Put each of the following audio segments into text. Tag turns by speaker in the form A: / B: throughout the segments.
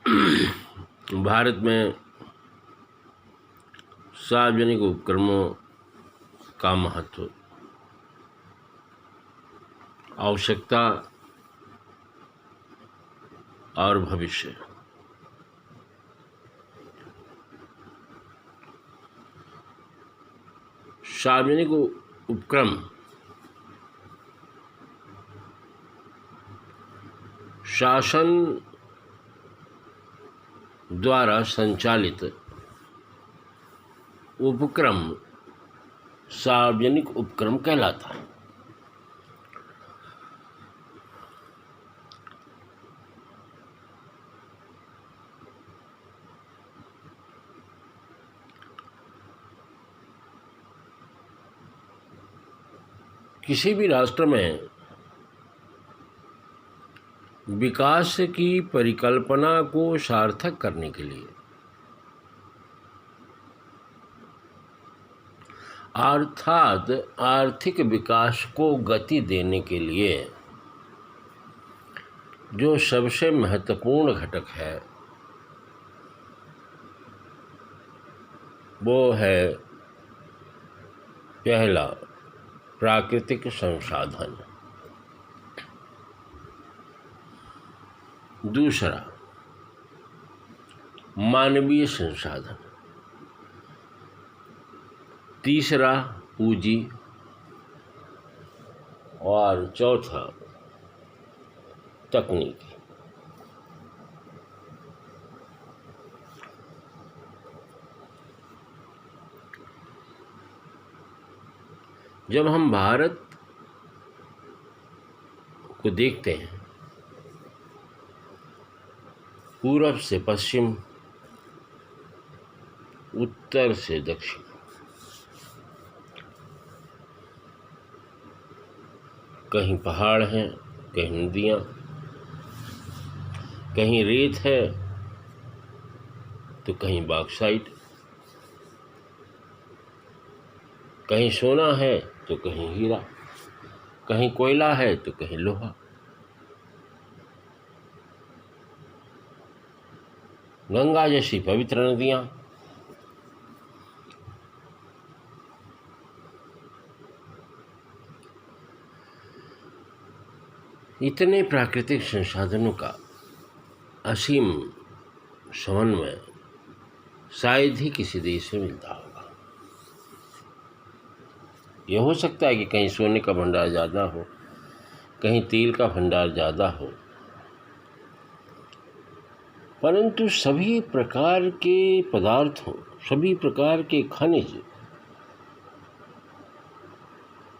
A: भारत में सार्वजनिक उपक्रमों का महत्व, आवश्यकता और भविष्य। सार्वजनिक उपक्रम शासन द्वारा संचालित उपक्रम सार्वजनिक उपक्रम कहलाता है। किसी भी राष्ट्र में विकास की परिकल्पना को सार्थक करने के लिए अर्थात आर्थिक विकास को गति देने के लिए जो सबसे महत्वपूर्ण घटक है वो है पहला प्राकृतिक संसाधन, दूसरा मानवीय संसाधन, तीसरा पूंजी और चौथा तकनीकी। जब हम भारत को देखते हैं पूरब से पश्चिम, उत्तर से दक्षिण, कहीं पहाड़ हैं, कहीं नदियाँ, कहीं रेत है तो कहीं बॉक्साइट, कहीं सोना है तो कहीं हीरा, कहीं कोयला है तो कहीं लोहा। गंगा जैसी पवित्र नदियाँ, इतने प्राकृतिक संसाधनों का असीम समन्वय शायद ही किसी देश में मिलता होगा। यह हो सकता है कि कहीं सोने का भंडार ज़्यादा हो, कहीं तेल का भंडार ज़्यादा हो, परंतु सभी प्रकार के पदार्थों, सभी प्रकार के खनिज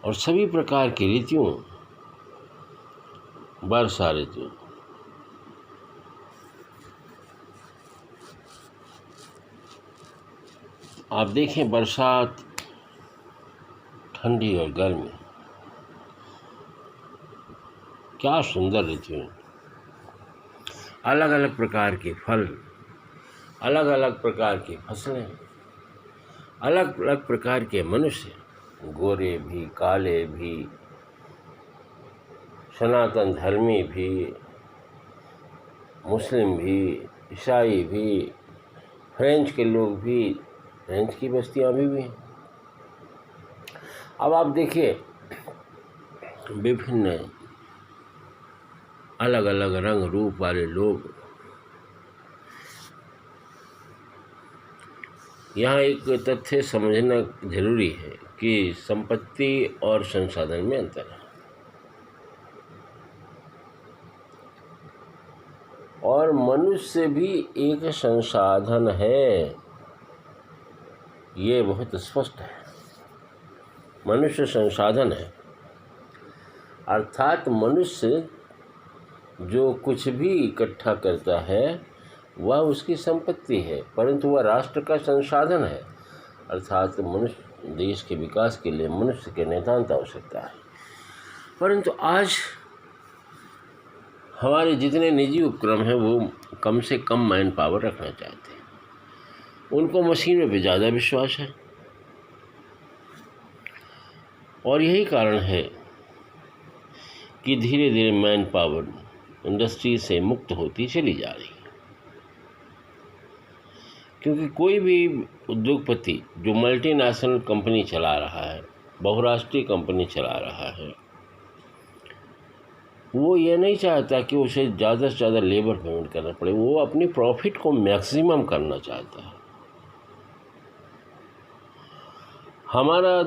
A: और सभी प्रकार की ऋतुओं, वर्षा ऋतु, आप देखें बरसात, ठंडी और गर्मी, क्या सुंदर ऋतु है। अलग अलग प्रकार के फल, अलग अलग प्रकार की फसलें, अलग अलग प्रकार के मनुष्य, गोरे भी, काले भी, सनातन धर्मी भी, मुस्लिम भी, ईसाई भी, फ्रेंच के लोग भी, फ्रेंच की बस्तियां भी हैं। अब आप देखिए विभिन्न अलग अलग रंग रूप वाले लोग। यहाँ एक तथ्य समझना जरूरी है कि संपत्ति और संसाधन में अंतर है, और मनुष्य भी एक संसाधन है, ये बहुत स्पष्ट है। मनुष्य संसाधन है, अर्थात मनुष्य जो कुछ भी इकट्ठा करता है वह उसकी संपत्ति है, परंतु वह राष्ट्र का संसाधन है, अर्थात मनुष्य देश के विकास के लिए मनुष्य के नितांत आवश्यकता है। परंतु आज हमारे जितने निजी उपक्रम हैं वो कम से कम मैन पावर रखना चाहते हैं, उनको मशीनों पे ज़्यादा विश्वास है, और यही कारण है कि धीरे धीरे मैन पावर इंडस्ट्री से मुक्त होती चली जा रही है। क्योंकि कोई भी उद्योगपति जो मल्टीनेशनल कंपनी चला रहा है, बहुराष्ट्रीय कंपनी चला रहा है, वो ये नहीं चाहता कि उसे ज़्यादा से ज़्यादा लेबर पेमेंट करना पड़े, वो अपनी प्रॉफिट को मैक्सिमम करना चाहता है। हमारा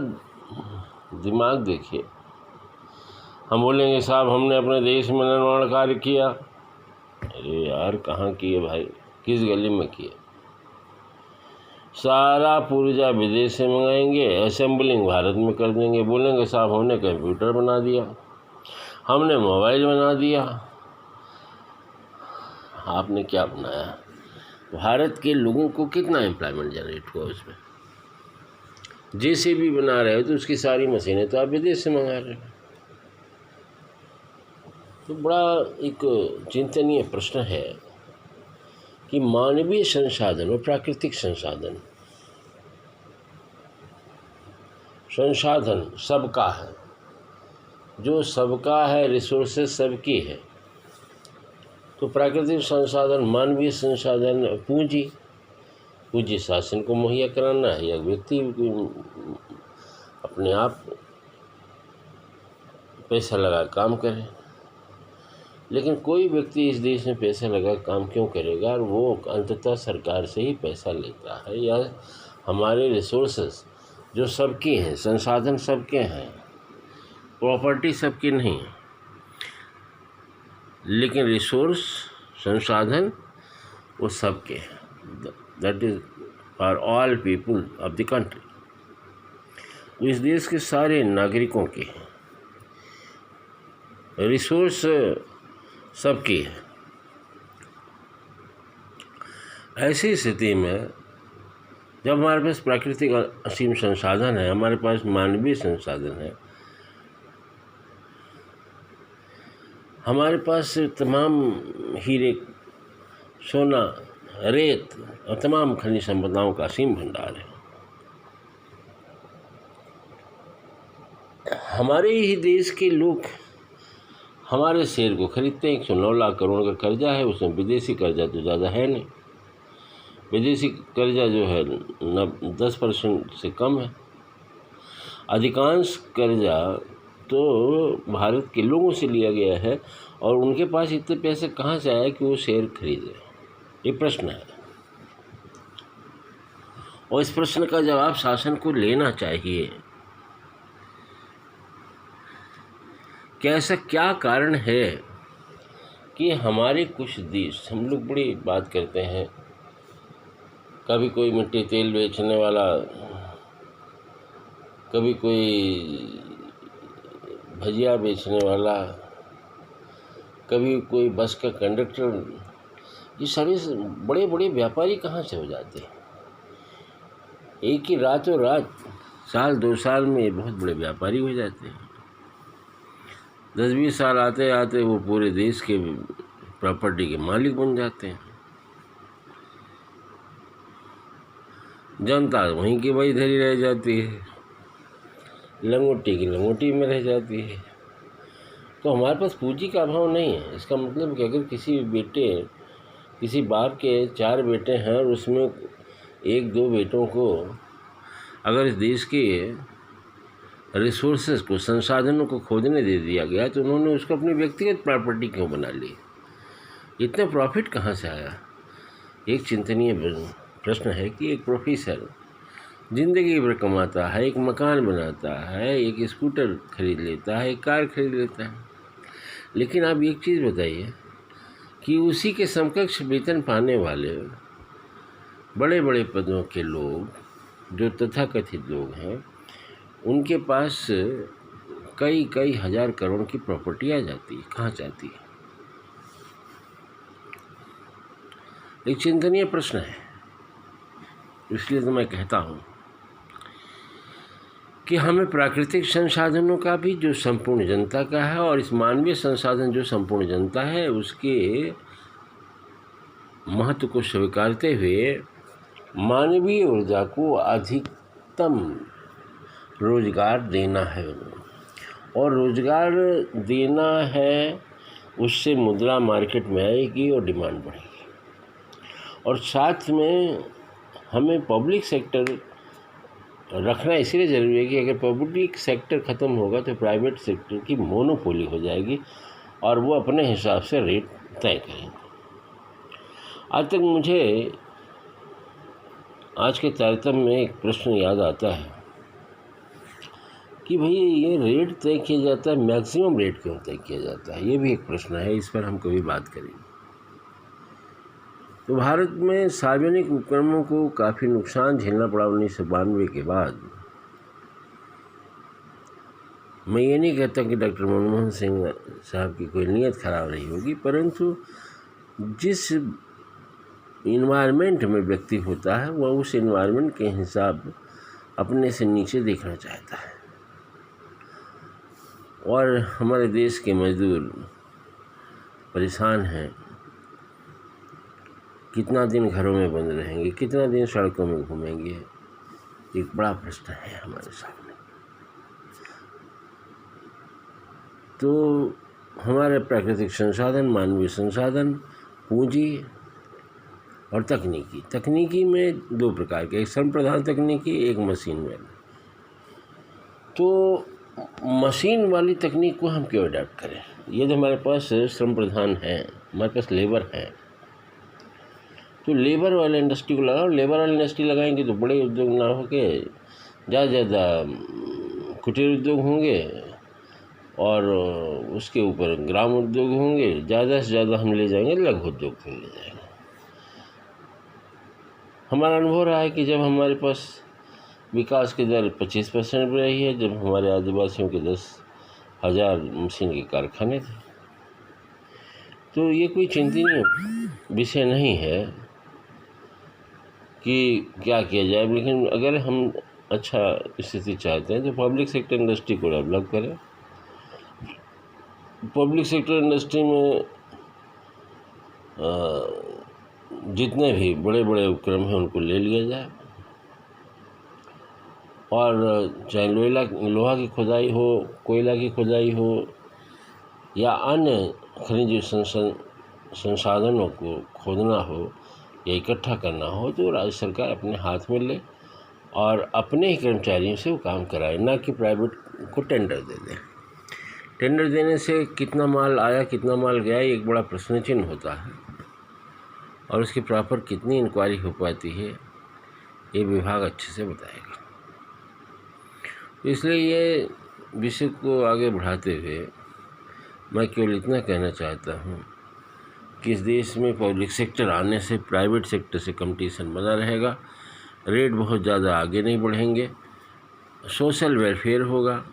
A: दिमाग देखिए, हम बोलेंगे साहब हमने अपने देश में निर्माण कार्य किया। अरे यार कहाँ किए भाई, किस गली में किए? सारा पुर्जा विदेश से मंगाएंगे, असेंबलिंग भारत में कर देंगे, बोलेंगे साहब हमने कंप्यूटर बना दिया, हमने मोबाइल बना दिया। आपने क्या बनाया? भारत के लोगों को कितना एम्प्लॉयमेंट जनरेट हुआ उसमें? जेसीबी बना रहे हो तो उसकी सारी मशीनें तो आप विदेश से मंगा रहे हो। तो बड़ा एक चिंतनीय प्रश्न है कि मानवीय संसाधन और प्राकृतिक संसाधन सबका है, जो सबका है, रिसोर्सेज सबकी है। तो प्राकृतिक संसाधन, मानवीय संसाधन, पूंजी शासन को मुहैया कराना है या व्यक्ति अपने आप पैसा लगा काम करे। लेकिन कोई व्यक्ति इस देश में पैसा लगा काम क्यों करेगा? और वो अंततः सरकार से ही पैसा लेता है, या हमारे रिसोर्सेस जो सबके हैं, संसाधन सबके हैं, प्रॉपर्टी सबकी नहीं है, लेकिन रिसोर्स, संसाधन वो सबके हैं। That is for all people of the country. वो इस देश के सारे नागरिकों के हैं, रिसोर्स सबकी है। ऐसी स्थिति में जब हमारे पास प्राकृतिक असीम संसाधन है, हमारे पास मानवीय संसाधन है, हमारे पास तमाम हीरे, सोना, रेत और तमाम खनिज संपदाओं का असीम भंडार है। हमारे ही देश के लोग हमारे शेयर को खरीदते हैं। 109 लाख करोड़ का कर्जा है, उसमें विदेशी कर्जा तो ज़्यादा है नहीं। विदेशी कर्जा जो है 10% से कम है। अधिकांश कर्जा तो भारत के लोगों से लिया गया है, और उनके पास इतने पैसे कहाँ से आए कि वो शेयर खरीदे? ये प्रश्न है, और इस प्रश्न का जवाब शासन को लेना चाहिए कि ऐसा क्या कारण है कि हमारे कुछ देश, हम लोग बड़ी बात करते हैं, कभी कोई मिट्टी तेल बेचने वाला, कभी कोई भजिया बेचने वाला, कभी कोई बस का कंडक्टर, ये सारे बड़े बड़े व्यापारी कहाँ से हो जाते हैं? एक ही रातों रात, साल 2 साल में बहुत बड़े व्यापारी हो जाते हैं। 10-20 साल आते आते वो पूरे देश के प्रॉपर्टी के मालिक बन जाते हैं। जनता वहीं की वहीं धरी रह जाती है, लंगोटी की लंगोटी में रह जाती है। तो हमारे पास पूंजी का अभाव नहीं है। इसका मतलब कि अगर किसी बाप के 4 बेटे हैं और उसमें 1-2 बेटों को अगर इस देश के रिसोर्सेज को, संसाधनों को खोदने दे दिया गया, तो उन्होंने उसको अपनी व्यक्तिगत प्रॉपर्टी क्यों बना ली? इतना प्रॉफिट कहाँ से आया? एक चिंतनीय प्रश्न है कि एक प्रोफेसर ज़िंदगी भर कमाता है, एक मकान बनाता है, एक स्कूटर खरीद लेता है, एक कार खरीद लेता है, लेकिन आप एक चीज़ बताइए कि उसी के समकक्ष वेतन पाने वाले बड़े बड़े पदों के लोग, जो तथाकथित लोग हैं, उनके पास कई हजार करोड़ की प्रॉपर्टी आ जाती है। कहाँ जाती है? एक चिंतनीय प्रश्न है। इसलिए तो मैं कहता हूँ कि हमें प्राकृतिक संसाधनों का भी जो संपूर्ण जनता का है, और इस मानवीय संसाधन जो संपूर्ण जनता है, उसके महत्व को स्वीकारते हुए मानवीय ऊर्जा को अधिकतम रोजगार देना है, और रोजगार देना है, उससे मुद्रा मार्केट में आएगी और डिमांड बढ़ेगी, और साथ में हमें पब्लिक सेक्टर रखना इसलिए ज़रूरी है कि अगर पब्लिक सेक्टर ख़त्म होगा तो प्राइवेट सेक्टर की मोनोपोली हो जाएगी और वो अपने हिसाब से रेट तय करेंगे। आज तक मुझे आज के तारतम्य में एक प्रश्न याद आता है कि भाई ये रेट तय किया जाता है, मैक्सिमम रेट क्यों तय किया जाता है? ये भी एक प्रश्न है, इस पर हम कभी बात करेंगे। तो भारत में सार्वजनिक उपक्रमों को काफ़ी नुकसान झेलना पड़ा 1992 के बाद। मैं ये नहीं कहता कि डॉक्टर मनमोहन सिंह साहब की कोई नीयत ख़राब रही होगी, परंतु जिस इन्वायरमेंट में व्यक्ति होता है वह उस इन्वायरमेंट के हिसाब अपने से नीचे देखना चाहता है। और हमारे देश के मजदूर परेशान हैं, कितना दिन घरों में बंद रहेंगे, कितना दिन सड़कों में घूमेंगे, एक बड़ा प्रश्न है हमारे सामने। तो हमारे प्राकृतिक संसाधन, मानवीय संसाधन, पूंजी और तकनीकी में दो प्रकार के, एक श्रम प्रधान तकनीकी, एक मशीन वाली। तो मशीन वाली तकनीक को हम क्यों अडॉप्ट करें? ये तो हमारे पास श्रम प्रधान है, हमारे पास लेबर है, तो लेबर वाले इंडस्ट्री को लगाओ। लेबर वाली इंडस्ट्री लगाएंगे तो बड़े उद्योग ना हो के ज़्यादा कुटीर उद्योग होंगे और उसके ऊपर ग्राम उद्योग होंगे। ज़्यादा से ज़्यादा हम ले जाएंगे लघु उद्योग को ले जाएंगे। हमारा अनुभव रहा है कि जब हमारे पास विकास की दर 25% रही है, जब हमारे आदिवासियों के 10,000 मशीन के कारखाने थे, तो ये कोई चिंतनीय विषय नहीं है कि क्या किया जाए। लेकिन अगर हम अच्छा स्थिति चाहते हैं तो पब्लिक सेक्टर इंडस्ट्री को डेवलप करें। पब्लिक सेक्टर इंडस्ट्री में जितने भी बड़े बड़े उपक्रम हैं उनको ले लिया जाए, और चाहे लोहा की खुदाई हो, कोयला की खुदाई हो या अन्य खनिज संसाधनों को खोदना हो या इकट्ठा करना हो, तो राज्य सरकार अपने हाथ में ले और अपने ही कर्मचारियों से वो काम कराए, ना कि प्राइवेट को टेंडर दे दे। टेंडर देने से कितना माल आया, कितना माल गया, एक बड़ा प्रश्न चिन्ह होता है, और उसकी प्रॉपर कितनी इंक्वायरी हो पाती है ये विभाग अच्छे से बताएगा। इसलिए ये विषय को आगे बढ़ाते हुए मैं केवल इतना कहना चाहता हूँ कि इस देश में पब्लिक सेक्टर आने से प्राइवेट सेक्टर से कंपटीशन बना रहेगा, रेट बहुत ज़्यादा आगे नहीं बढ़ेंगे, सोशल वेलफेयर होगा,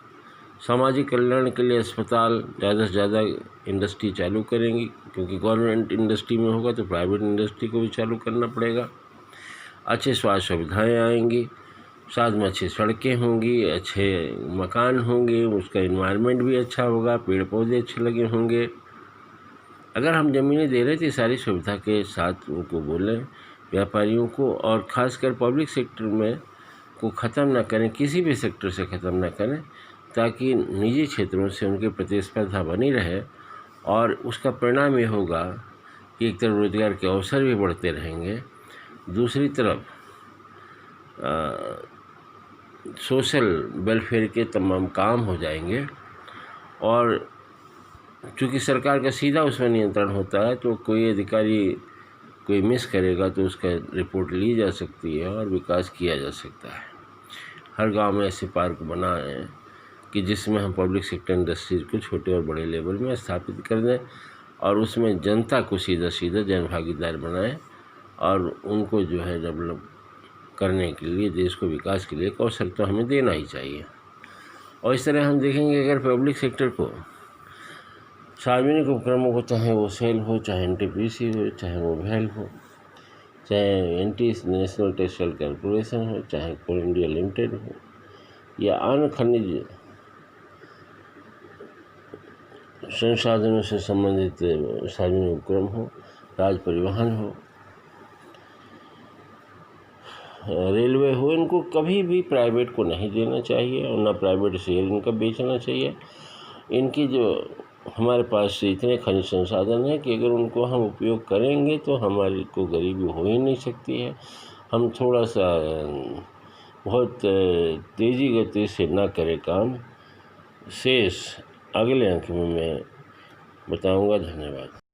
A: सामाजिक कल्याण के लिए अस्पताल ज़्यादा से ज़्यादा इंडस्ट्री चालू करेंगी, क्योंकि गवर्नमेंट इंडस्ट्री में होगा तो प्राइवेट इंडस्ट्री को भी चालू करना पड़ेगा। अच्छे स्वास्थ्य सुविधाएँ आएंगी, साथ में अच्छी सड़कें होंगी, अच्छे मकान होंगे, उसका इन्वायरमेंट भी अच्छा होगा, पेड़ पौधे अच्छे लगे होंगे। अगर हम ज़मीनें दे रहे थे सारी सुविधा के साथ उनको बोलें, व्यापारियों को, और ख़ासकर पब्लिक सेक्टर में को ख़त्म ना करें, किसी भी सेक्टर से ख़त्म ना करें, ताकि निजी क्षेत्रों से उनकी प्रतिस्पर्धा बनी रहे। और उसका परिणाम ये होगा कि एक तरफ रोज़गार के अवसर भी बढ़ते रहेंगे, दूसरी तरफ सोशल वेलफेयर के तमाम काम हो जाएंगे। और चूँकि सरकार का सीधा उसमें नियंत्रण होता है, तो कोई अधिकारी कोई मिस करेगा तो उसका रिपोर्ट ली जा सकती है और विकास किया जा सकता है। हर गांव में ऐसे पार्क बनाएं कि जिसमें हम पब्लिक सेक्टर इंडस्ट्रीज को छोटे और बड़े लेवल में स्थापित कर दें, और उसमें जनता को सीधा जन भागीदार बनाएं, और उनको जो है डेवलप करने के लिए, देश को विकास के लिए एक अवसर तो हमें देना ही चाहिए। और इस तरह हम देखेंगे अगर पब्लिक सेक्टर को, सार्वजनिक उपक्रमों को, चाहे वो सेल हो, चाहे एनटीपीसी हो, चाहे वो वेल हो, चाहे नेशनल टेक्सटाइल कॉर्पोरेशन हो, चाहे कोल इंडिया लिमिटेड हो, या अन्य खनिज संसाधनों से संबंधित सार्वजनिक उपक्रम हो, राज परिवहन हो, रेलवे हो, इनको कभी भी प्राइवेट को नहीं देना चाहिए और ना प्राइवेट शेयर इनका बेचना चाहिए। इनकी जो हमारे पास इतने खनिज संसाधन हैं कि अगर उनको हम उपयोग करेंगे तो हमारी को गरीबी हो ही नहीं सकती है। हम थोड़ा सा बहुत तेज़ी गति से ना करें काम। शेष अगले अंक में मैं बताऊंगा। धन्यवाद।